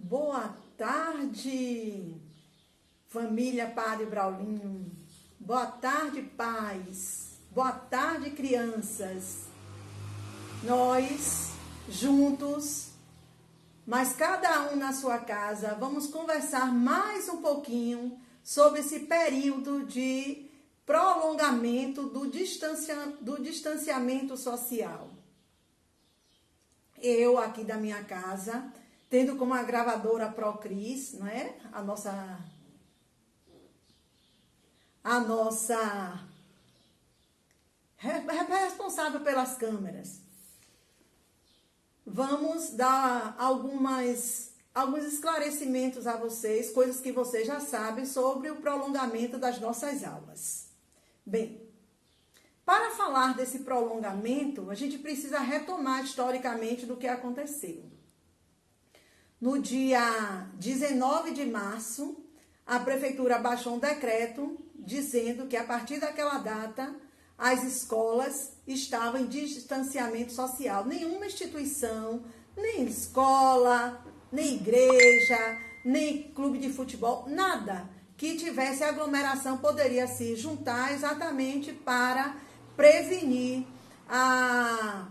Boa tarde, família Padre Braulinho. Boa tarde, pais. Boa tarde, crianças. Nós, juntos, mas cada um na sua casa, vamos conversar mais um pouquinho sobre esse período de prolongamento do distanciamento social. Eu, aqui da minha casa, tendo como a gravadora Procris, não é? A nossa responsável pelas câmeras. Vamos dar alguns esclarecimentos a vocês, coisas que vocês já sabem sobre o prolongamento das nossas aulas. Bem, para falar desse prolongamento, a gente precisa retomar historicamente do que aconteceu. No dia 19 de março, a prefeitura baixou um decreto dizendo que a partir daquela data as escolas estavam em distanciamento social. Nenhuma instituição, nem escola, nem igreja, nem clube de futebol, nada que tivesse aglomeração poderia se juntar exatamente para prevenir a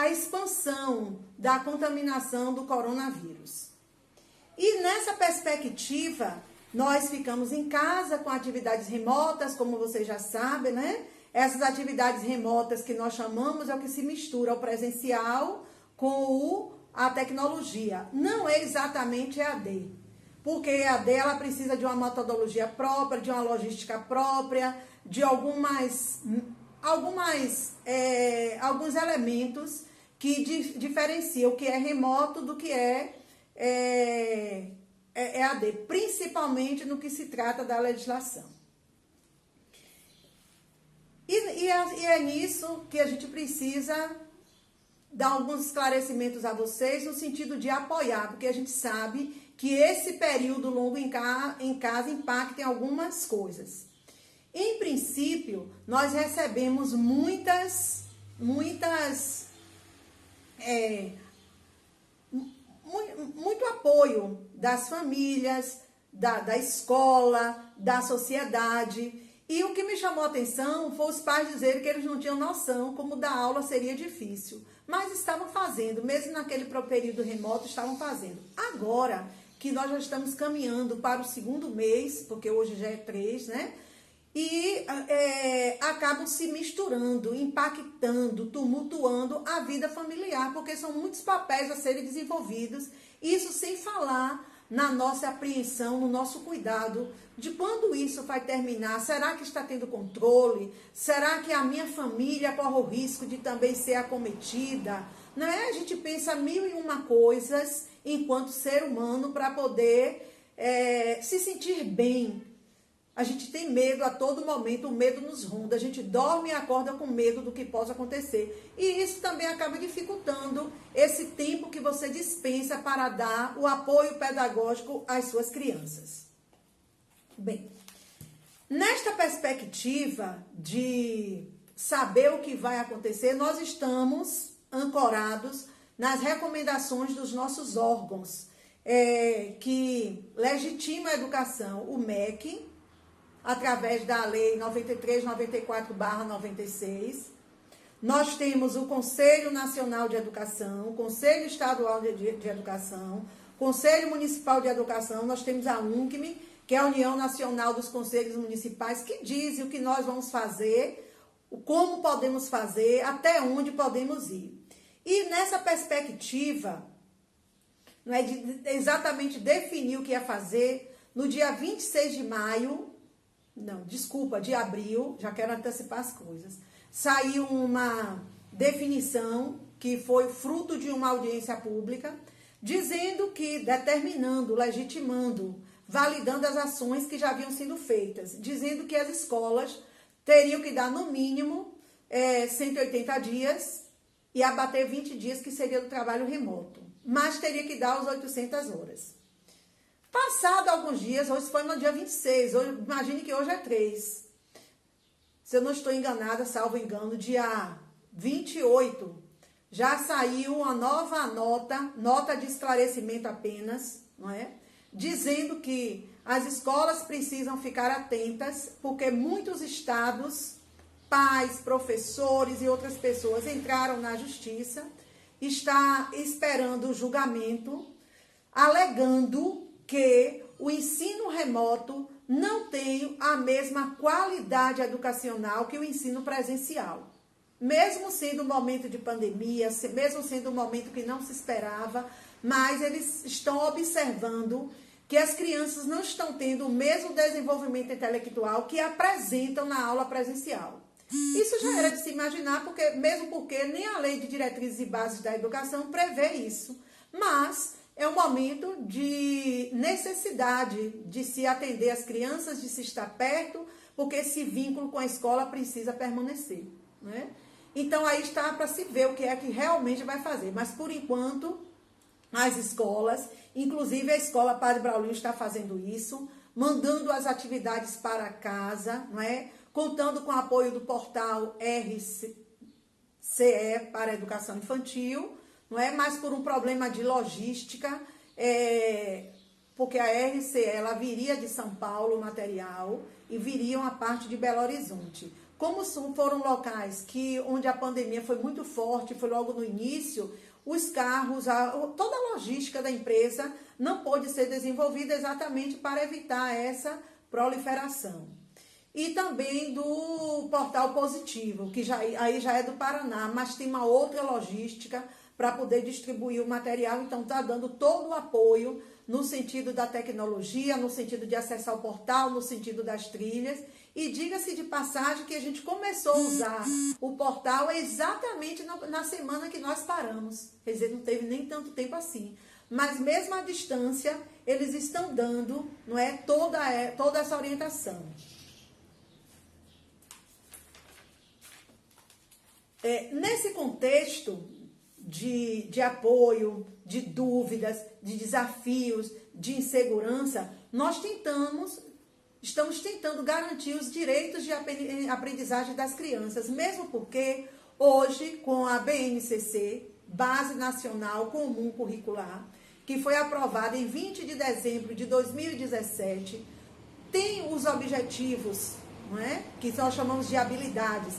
expansão da contaminação do coronavírus. E nessa perspectiva, nós ficamos em casa com atividades remotas, como vocês já sabem, né? Essas atividades remotas que nós chamamos é o que se mistura o presencial com a tecnologia. Não é exatamente EAD, porque EAD ela precisa de uma metodologia própria, de uma logística própria, de alguns elementos que diferenciam o que é remoto do que é EAD, principalmente no que se trata da legislação. E é nisso que a gente precisa dar alguns esclarecimentos a vocês, no sentido de apoiar, porque a gente sabe que esse período longo em casa impacta em algumas coisas. Em princípio, nós recebemos muito apoio das famílias, da escola, da sociedade. E o que me chamou a atenção foi os pais dizerem que eles não tinham noção como dar aula seria difícil. Mas estavam fazendo, mesmo naquele período remoto, estavam fazendo. Agora que nós já estamos caminhando para o segundo mês, porque hoje já é 3, né? E acabam se misturando, impactando, tumultuando a vida familiar, porque são muitos papéis a serem desenvolvidos, isso sem falar na nossa apreensão, no nosso cuidado de quando isso vai terminar. Será que está tendo controle? Será que a minha família corre o risco de também ser acometida? Não é? A gente pensa 1001 coisas enquanto ser humano para poder se sentir bem. A gente tem medo a todo momento, o medo nos ronda, a gente dorme e acorda com medo do que possa acontecer. E isso também acaba dificultando esse tempo que você dispensa para dar o apoio pedagógico às suas crianças. Bem, nesta perspectiva de saber o que vai acontecer, nós estamos ancorados nas recomendações dos nossos órgãos que legitimam a educação, o MEC, através da Lei 9394/96. Nós temos o Conselho Nacional de Educação, o Conselho Estadual de Educação, Conselho Municipal de Educação, nós temos a UNCM, que é a União Nacional dos Conselhos Municipais, que diz o que nós vamos fazer, como podemos fazer, até onde podemos ir. E nessa perspectiva, não é de exatamente definir o que ia fazer, no dia 26 de maio, de abril, já quero antecipar as coisas, saiu uma definição que foi fruto de uma audiência pública, dizendo que, determinando, legitimando, validando as ações que já haviam sido feitas, dizendo que as escolas teriam que dar, no mínimo, 180 dias e abater 20 dias, que seria do trabalho remoto, mas teria que dar as 800 horas. Passado alguns dias, hoje foi no dia 26, hoje, imagine que hoje é 3. Se eu não estou enganada, salvo engano, dia 28, já saiu uma nova nota de esclarecimento apenas, não é? Dizendo que as escolas precisam ficar atentas, porque muitos estados, pais, professores e outras pessoas entraram na justiça, está esperando o julgamento, alegando que o ensino remoto não tem a mesma qualidade educacional que o ensino presencial. Mesmo sendo um momento de pandemia, mesmo sendo um momento que não se esperava, mas eles estão observando que as crianças não estão tendo o mesmo desenvolvimento intelectual que apresentam na aula presencial. Isso já era de se imaginar, mesmo porque nem a Lei de Diretrizes e Bases da Educação prevê isso. Mas é um momento de necessidade de se atender as crianças, de se estar perto, porque esse vínculo com a escola precisa permanecer, né? Então, aí está para se ver o que é que realmente vai fazer. Mas, por enquanto, as escolas, inclusive a Escola Padre Braulio está fazendo isso, mandando as atividades para casa, não é? Contando com o apoio do portal RCE para a educação infantil, não é? Mas por um problema de logística, porque a RCE ela viria de São Paulo, o material, e viriam a parte de Belo Horizonte. Como foram locais onde a pandemia foi muito forte, foi logo no início, os carros, toda a logística da empresa não pôde ser desenvolvida exatamente para evitar essa proliferação. E também do Portal Positivo, que aí já é do Paraná, mas tem uma outra logística para poder distribuir o material, então está dando todo o apoio no sentido da tecnologia, no sentido de acessar o portal, no sentido das trilhas. E diga-se de passagem que a gente começou a usar o portal exatamente na semana que nós paramos. Quer dizer, não teve nem tanto tempo assim. Mas mesmo à distância, eles estão dando, não é, toda essa orientação. Nesse contexto de apoio, de dúvidas, de desafios, de insegurança, nós estamos tentando garantir os direitos de aprendizagem das crianças, mesmo porque hoje, com a BNCC, Base Nacional Comum Curricular, que foi aprovada em 20 de dezembro de 2017, tem os objetivos, não é? Que nós chamamos de habilidades,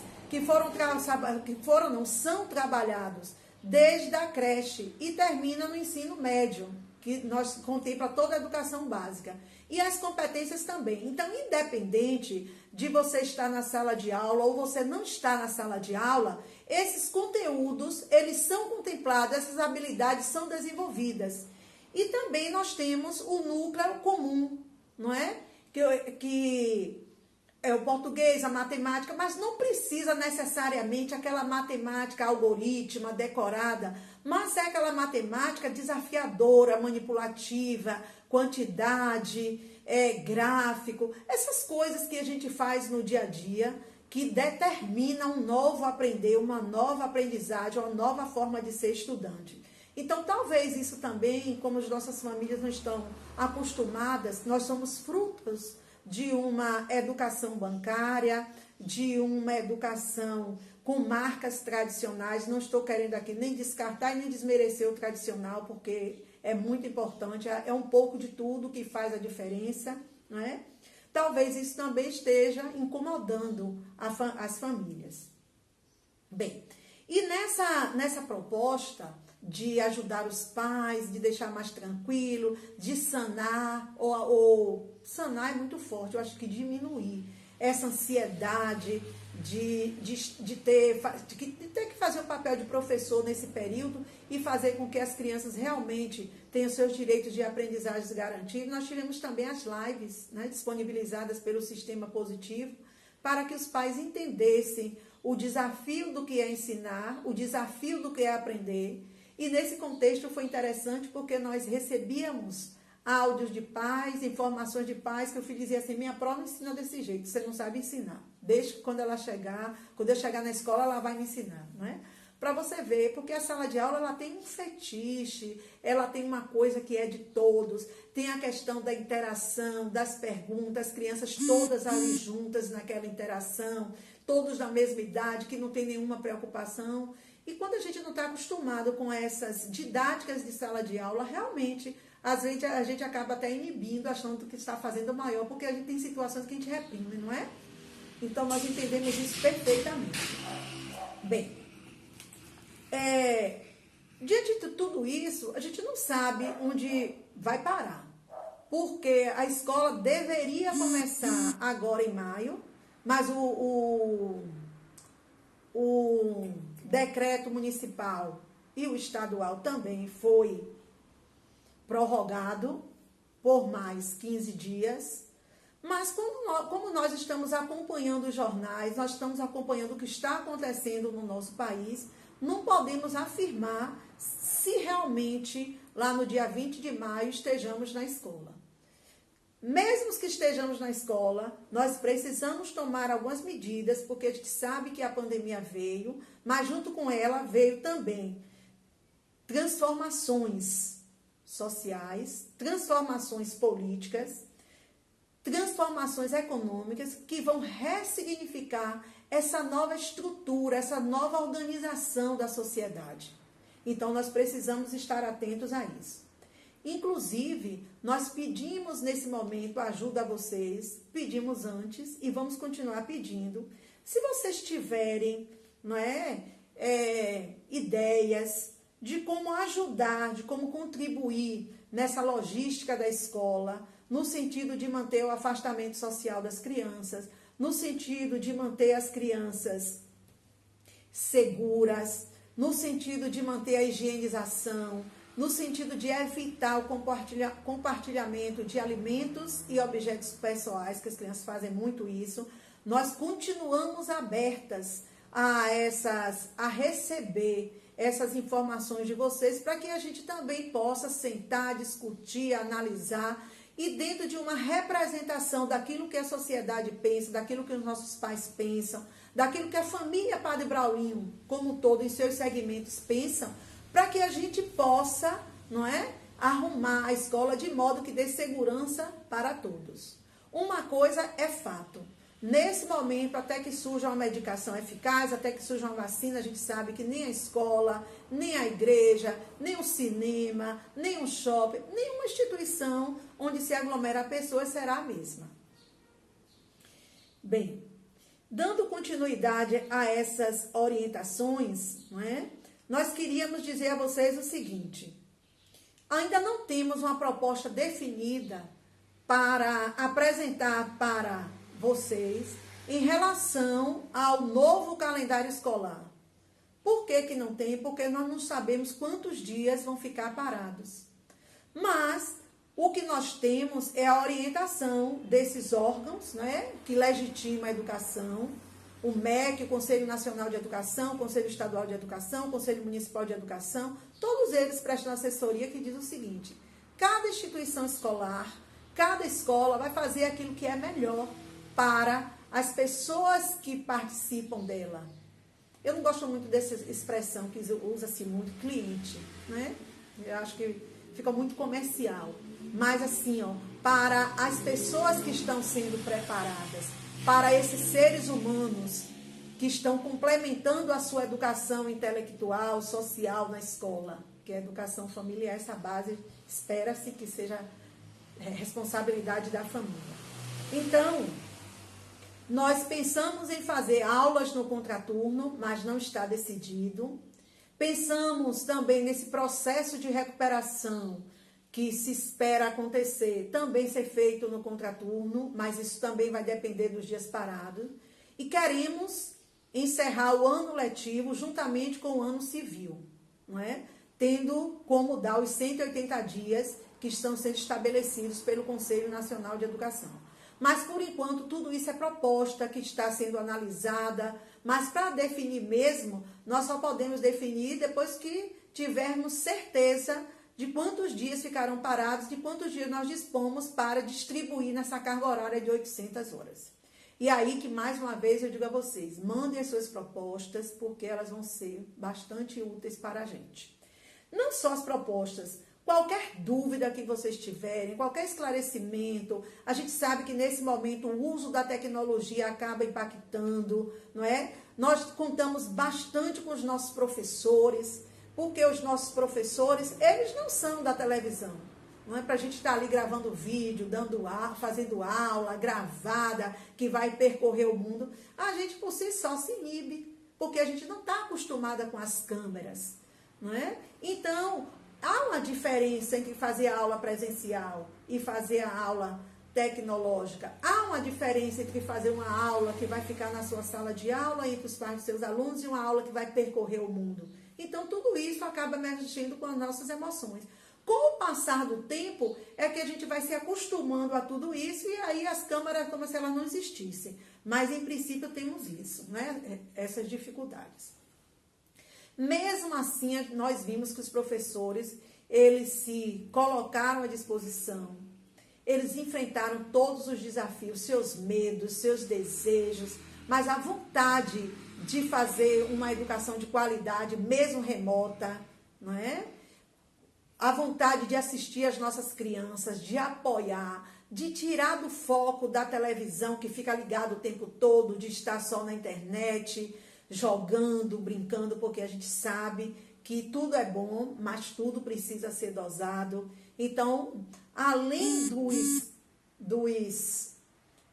são trabalhados desde a creche e termina no ensino médio, que nós contempla toda a educação básica. E as competências também. Então, independente de você estar na sala de aula ou você não estar na sala de aula, esses conteúdos, eles são contemplados, essas habilidades são desenvolvidas. E também nós temos o núcleo comum, não é? Que é o português, a matemática, mas não precisa necessariamente aquela matemática algorítmica, decorada, mas é aquela matemática desafiadora, manipulativa, quantidade, gráfico, essas coisas que a gente faz no dia a dia, que determinam um novo aprender, uma nova aprendizagem, uma nova forma de ser estudante. Então, talvez isso também, como as nossas famílias não estão acostumadas, nós somos frutos de uma educação bancária, de uma educação com marcas tradicionais. Não estou querendo aqui nem descartar e nem desmerecer o tradicional, porque é muito importante, é um pouco de tudo que faz a diferença, não é? Talvez isso também esteja incomodando as famílias. Bem, e nessa proposta de ajudar os pais, de deixar mais tranquilo, de sanar, ou sanar é muito forte, eu acho que diminuir essa ansiedade de ter que fazer o papel de professor nesse período e fazer com que as crianças realmente tenham seus direitos de aprendizagem garantidos. Nós tivemos também as lives, né, disponibilizadas pelo Sistema Positivo, para que os pais entendessem o desafio do que é ensinar, o desafio do que é aprender. E nesse contexto foi interessante porque nós recebíamos áudios de pais, informações de pais, que o filho dizia assim: minha prova ensina desse jeito, você não sabe ensinar. Deixa que quando eu chegar na escola, ela vai me ensinar, não é? Para você ver, porque a sala de aula ela tem um fetiche, ela tem uma coisa que é de todos, tem a questão da interação, das perguntas, as crianças todas ali juntas naquela interação, todos da mesma idade, que não tem nenhuma preocupação. E quando a gente não está acostumado com essas didáticas de sala de aula, realmente, às vezes a gente acaba até inibindo, achando que está fazendo maior, porque a gente tem situações que a gente reprime, não é? Então, nós entendemos isso perfeitamente. Bem, diante de tudo isso, a gente não sabe onde vai parar. Porque a escola deveria começar agora em maio, mas o decreto municipal e o estadual também foi prorrogado por mais 15 dias. Mas como nós estamos acompanhando os jornais, nós estamos acompanhando o que está acontecendo no nosso país, não podemos afirmar se realmente lá no dia 20 de maio estejamos na escola. Mesmo que estejamos na escola, nós precisamos tomar algumas medidas, porque a gente sabe que a pandemia veio, mas junto com ela veio também transformações sociais, transformações políticas, transformações econômicas que vão ressignificar essa nova estrutura, essa nova organização da sociedade. Então, nós precisamos estar atentos a isso. Inclusive, nós pedimos nesse momento ajuda a vocês, pedimos antes e vamos continuar pedindo. Se vocês tiverem, ideias de como ajudar, de como contribuir nessa logística da escola, no sentido de manter o afastamento social das crianças, no sentido de manter as crianças seguras, no sentido de manter a higienização, no sentido de evitar o compartilhamento de alimentos e objetos pessoais, que as crianças fazem muito isso, nós continuamos abertas a receber essas informações de vocês, para que a gente também possa sentar, discutir, analisar, e dentro de uma representação daquilo que a sociedade pensa, daquilo que os nossos pais pensam, daquilo que a família Padre Braulinho, como um todo, em seus segmentos, pensam, para que a gente possa, arrumar a escola de modo que dê segurança para todos. Uma coisa é fato. Nesse momento, até que surja uma medicação eficaz, até que surja uma vacina, a gente sabe que nem a escola, nem a igreja, nem o cinema, nem o shopping, nenhuma instituição onde se aglomera pessoas será a mesma. Bem, dando continuidade a essas orientações, nós queríamos dizer a vocês o seguinte: ainda não temos uma proposta definida para apresentar para vocês em relação ao novo calendário escolar. Por que que não tem? Porque nós não sabemos quantos dias vão ficar parados. Mas o que nós temos é a orientação desses órgãos, que legitimam a educação, o MEC, o Conselho Nacional de Educação, o Conselho Estadual de Educação, o Conselho Municipal de Educação, todos eles prestam assessoria que diz o seguinte: cada instituição escolar, cada escola vai fazer aquilo que é melhor para as pessoas que participam dela. Eu não gosto muito dessa expressão que usa-se muito, cliente, Eu acho que fica muito comercial. Mas assim, para as pessoas que estão sendo preparadas, para esses seres humanos que estão complementando a sua educação intelectual, social na escola, que é a educação familiar, essa base espera-se que seja responsabilidade da família. Então, nós pensamos em fazer aulas no contraturno, mas não está decidido. Pensamos também nesse processo de recuperação que se espera acontecer, também ser feito no contraturno, mas isso também vai depender dos dias parados. E queremos encerrar o ano letivo juntamente com o ano civil, tendo como dar os 180 dias que estão sendo estabelecidos pelo Conselho Nacional de Educação. Mas, por enquanto, tudo isso é proposta que está sendo analisada, mas para definir mesmo, nós só podemos definir depois que tivermos certeza de quantos dias ficarão parados, de quantos dias nós dispomos para distribuir nessa carga horária de 800 horas. E aí que, mais uma vez, eu digo a vocês, mandem as suas propostas, porque elas vão ser bastante úteis para a gente. Não só as propostas, qualquer dúvida que vocês tiverem, qualquer esclarecimento, a gente sabe que nesse momento o uso da tecnologia acaba impactando, Nós contamos bastante com os nossos professores, porque os nossos professores, eles não são da televisão. Não é para a gente estar ali gravando vídeo, fazendo aula gravada, que vai percorrer o mundo. A gente, por si só, se inibe, porque a gente não está acostumada com as câmeras. Não é? Então, há uma diferença entre fazer a aula presencial e fazer a aula tecnológica. Há uma diferença entre fazer uma aula que vai ficar na sua sala de aula, entre os pais dos seus alunos, e uma aula que vai percorrer o mundo. Então, tudo isso acaba mexendo com as nossas emoções. Com o passar do tempo, é que a gente vai se acostumando a tudo isso, e aí as câmeras como se elas não existissem. Mas, em princípio, temos isso, né? Essas dificuldades. Mesmo assim, nós vimos que os professores, eles se colocaram à disposição, eles enfrentaram todos os desafios, seus medos, seus desejos, mas a vontade de fazer uma educação de qualidade, mesmo remota, não é? A vontade de assistir as nossas crianças, de apoiar, de tirar do foco da televisão que fica ligado o tempo todo, de estar só na internet, jogando, brincando, porque a gente sabe que tudo é bom, mas tudo precisa ser dosado. Então, além dos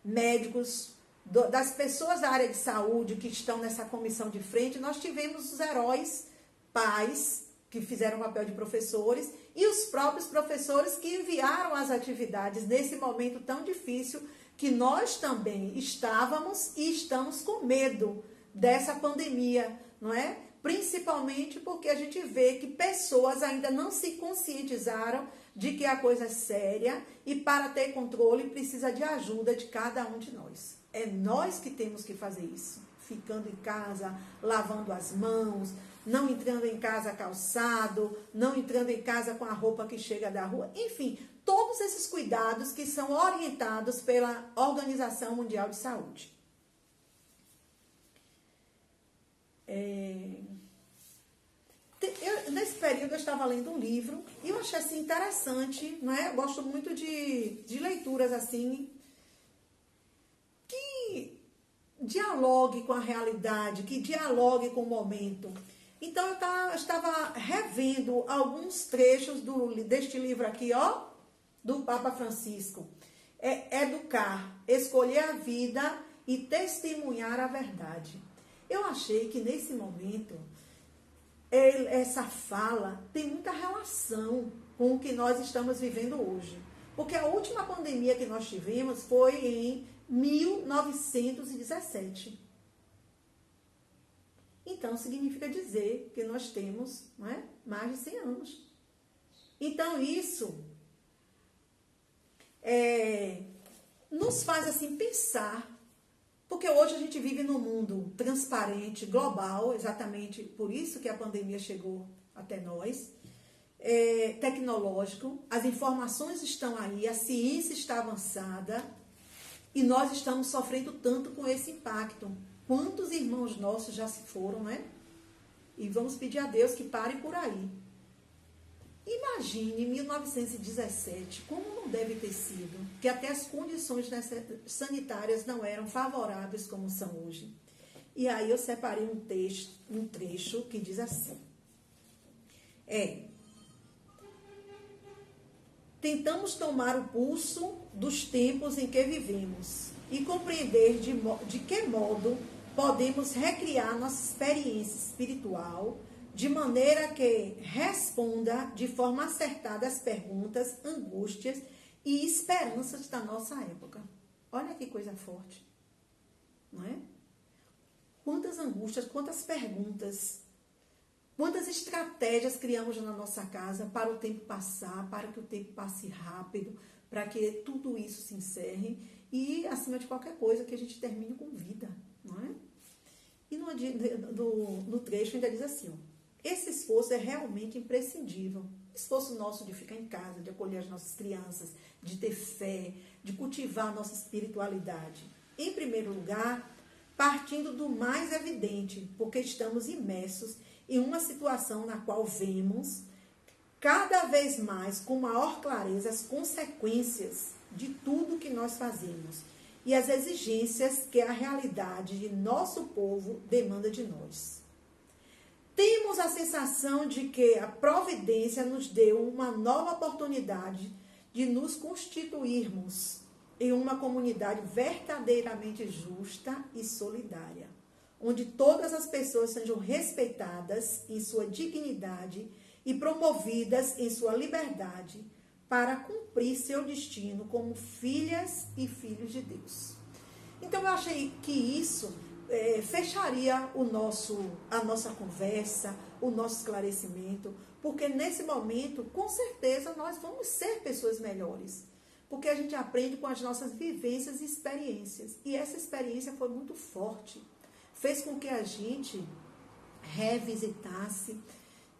médicos, das pessoas da área de saúde que estão nessa comissão de frente, nós tivemos os heróis, pais, que fizeram o papel de professores, e os próprios professores que enviaram as atividades nesse momento tão difícil que nós também estávamos e estamos com medo dessa pandemia, não é? Principalmente porque a gente vê que pessoas ainda não se conscientizaram de que a coisa é séria e para ter controle precisa de ajuda de cada um de nós. É nós que temos que fazer isso, ficando em casa, lavando as mãos, não entrando em casa calçado, não entrando em casa com a roupa que chega da rua, enfim, todos esses cuidados que são orientados pela Organização Mundial de Saúde. Nesse período eu estava lendo um livro e eu achei assim interessante, não é? Eu gosto muito de leituras assim, que dialogue com a realidade, que dialogue com o momento. Então eu estava revendo alguns trechos deste livro aqui, ó, do Papa Francisco. Educar, escolher a vida e testemunhar a verdade. Eu achei que nesse momento essa fala tem muita relação com o que nós estamos vivendo hoje. Porque a última pandemia que nós tivemos foi em 1917. Então, significa dizer que nós temos, não é, mais de 100 anos. Então, isso nos faz assim pensar, porque hoje a gente vive num mundo transparente, global, exatamente por isso que a pandemia chegou até nós, tecnológico, as informações estão aí, a ciência está avançada e nós estamos sofrendo tanto com esse impacto. Quantos irmãos nossos já se foram, né? E vamos pedir a Deus que pare por aí. Imagine 1917, como não deve ter sido, que até as condições sanitárias não eram favoráveis como são hoje. E aí eu separei um trecho que diz assim. Tentamos tomar o pulso dos tempos em que vivemos e compreender de que modo podemos recriar nossa experiência espiritual de maneira que responda de forma acertada às perguntas, angústias e esperanças da nossa época. Olha que coisa forte, não é? Quantas angústias, quantas perguntas, quantas estratégias criamos na nossa casa para o tempo passar, para que o tempo passe rápido, para que tudo isso se encerre e, acima de qualquer coisa, que a gente termine com vida, não é? E no trecho ainda diz assim, ó, esse esforço é realmente imprescindível. Esforço nosso de ficar em casa, de acolher as nossas crianças, de ter fé, de cultivar a nossa espiritualidade. Em primeiro lugar, partindo do mais evidente, porque estamos imersos em uma situação na qual vemos cada vez mais com maior clareza as consequências de tudo que nós fazemos. e as exigências que a realidade de nosso povo demanda de nós. Temos a sensação de que a providência nos deu uma nova oportunidade de nos constituirmos em uma comunidade verdadeiramente justa e solidária, onde todas as pessoas sejam respeitadas em sua dignidade e promovidas em sua liberdade para cumprir seu destino como filhas e filhos de Deus. Então, eu achei que isso fecharia a nossa conversa, o nosso esclarecimento, porque nesse momento, com certeza, nós vamos ser pessoas melhores, porque a gente aprende com as nossas vivências e experiências, e essa experiência foi muito forte, fez com que a gente revisitasse,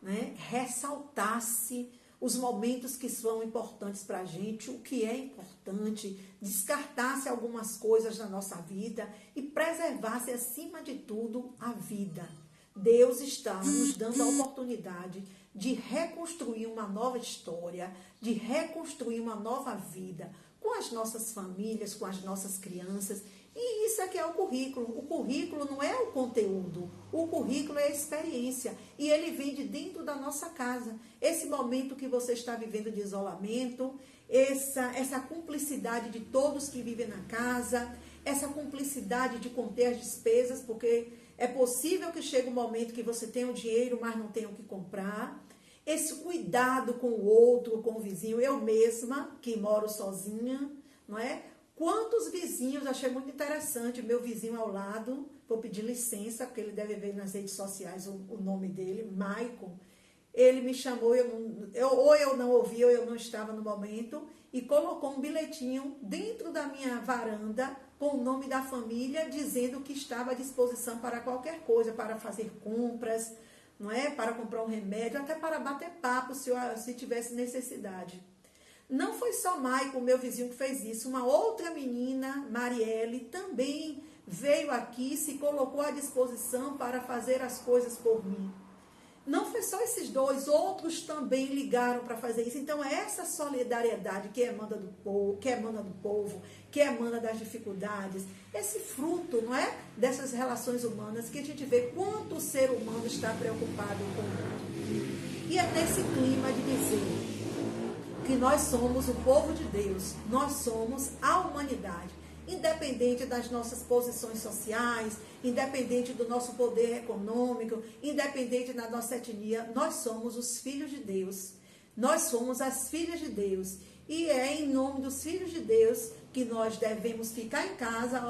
né, ressaltasse os momentos que são importantes para a gente, o que é importante, descartasse algumas coisas da nossa vida e preservasse, acima de tudo, a vida. Deus está nos dando a oportunidade de reconstruir uma nova história, de reconstruir uma nova vida com as nossas famílias, com as nossas crianças. E isso é que é o currículo. O currículo não é o conteúdo. O currículo é a experiência. E ele vem de dentro da nossa casa. Esse momento que você está vivendo de isolamento, essa cumplicidade de todos que vivem na casa, essa cumplicidade de conter as despesas, porque é possível que chegue um momento que você tenha o dinheiro, mas não tenha o que comprar. Esse cuidado com o outro, com o vizinho. Eu mesma, que moro sozinha, não é? Quantos vizinhos, achei muito interessante, meu vizinho ao lado, vou pedir licença, porque ele deve ver nas redes sociais o nome dele, Maicon. Ele me chamou, ou eu não ouvi, ou eu não estava no momento, e colocou um bilhetinho dentro da minha varanda, com o nome da família, dizendo que estava à disposição para qualquer coisa, para fazer compras, não é? Para comprar um remédio, até para bater papo, se tivesse necessidade. Não foi só Maicon, meu vizinho, que fez isso. Uma outra menina, Marielle, também veio aqui, se colocou à disposição para fazer as coisas por mim. Não foi só esses dois, outros também ligaram para fazer isso. Então, é essa solidariedade que emana do povo, que emana das dificuldades, esse fruto, não é? Dessas relações humanas, que a gente vê quanto o ser humano está preocupado com o mundo. E é nesse clima de dizer que nós somos o povo de Deus, nós somos a humanidade, independente das nossas posições sociais, independente do nosso poder econômico, independente da nossa etnia, nós somos os filhos de Deus, nós somos as filhas de Deus, e é em nome dos filhos de Deus que nós devemos ficar em casa,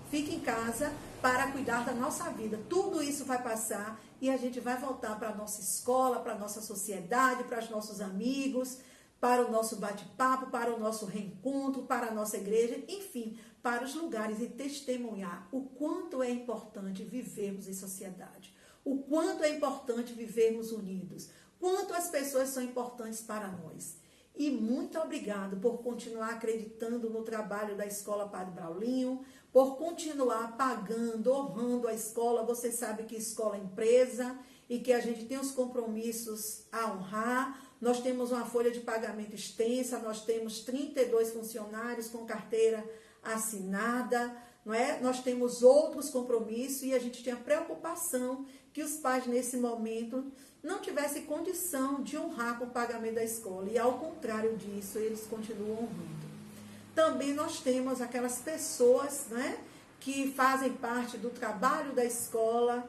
fique em casa para cuidar da nossa vida. Tudo isso vai passar e a gente vai voltar para a nossa escola, para a nossa sociedade, para os nossos amigos, para o nosso bate-papo, para o nosso reencontro, para a nossa igreja, enfim, para os lugares e testemunhar o quanto é importante vivermos em sociedade, o quanto é importante vivermos unidos, quanto as pessoas são importantes para nós. E muito obrigado por continuar acreditando no trabalho da Escola Padre Braulinho, por continuar pagando, honrando a escola. Você sabe que escola é empresa e que a gente tem os compromissos a honrar. Nós temos uma folha de pagamento extensa, nós temos 32 funcionários com carteira assinada, não é? Nós temos outros compromissos e a gente tinha preocupação que os pais, nesse momento, não tivessem condição de honrar com o pagamento da escola. E, ao contrário disso, eles continuam honrando. Também nós temos aquelas pessoas, né, que fazem parte do trabalho da escola,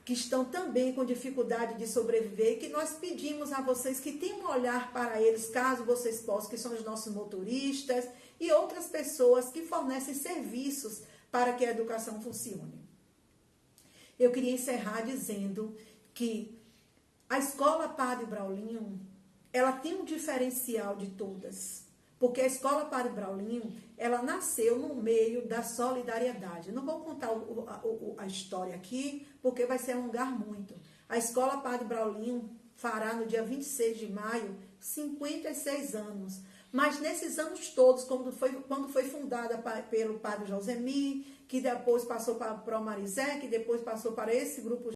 que estão também com dificuldade de sobreviver, que nós pedimos a vocês que tenham um olhar para eles, caso vocês possam, que são os nossos motoristas e outras pessoas que fornecem serviços para que a educação funcione. Eu queria encerrar dizendo que a Escola Padre Braulinho, ela tem um diferencial de todas, porque a Escola Padre Braulinho, ela nasceu no meio da solidariedade. Não vou contar a história aqui, porque vai se alongar muito. A Escola Padre Braulinho fará no dia 26 de maio 56 anos. Mas nesses anos todos, quando foi fundada pelo Padre Josemir, que depois passou para o Marizé, que depois passou para esse grupo